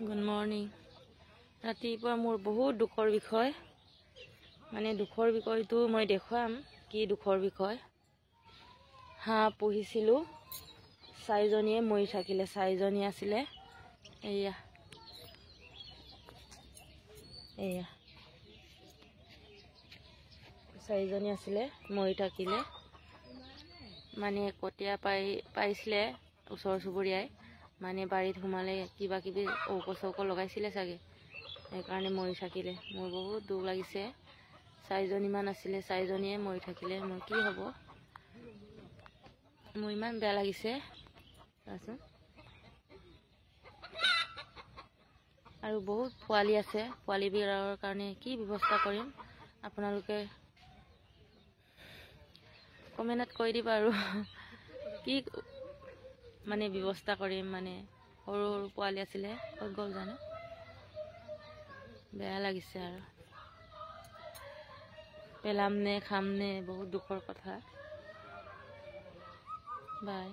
Good morning. ৰাতিপুৱা মোৰ বহুত দুখৰ বিষয়, মানে দুখৰ বিষয়টো মই দেখুৱাম। কি দুখৰ বিষয়? হাঁহ পুহিছিলোঁ, 4জনীয়ে মৰি থাকিলে। 4জনী আছিলে, এয়া এয়া 4জনী আছিলে, মৰি থাকিলে। মানে কটীয়া পাইছিলে ওচৰ চুবুৰীয়াই, মানে বাৰীত সোমালে কিবা কিবি ঔষধ লগাইছিলে চাগে, সেইকাৰণে মৰি থাকিলে। মোৰ বহুত দুখ লাগিছে। 4জনীমান আছিলে, 4জনীয়ে মৰি থাকিলে। মোৰ কি হ'ব? মোৰ ইমান বেয়া লাগিছে। চাচোন, আৰু বহুত পোৱালি আছে। পোৱালিবিলাকৰ কাৰণে কি ব্যৱস্থা কৰিম, আপোনালোকে কমেণ্টত কৈ দিবা। আৰু কি মানে ব্যৱস্থা কৰিম, মানে সৰু সৰু পোৱালি আছিলে, ক'ত গ'ল জানো? বেয়া লাগিছে। আৰু পেলাম নে খাম নে, বহুত দুখৰ কথা। বাই।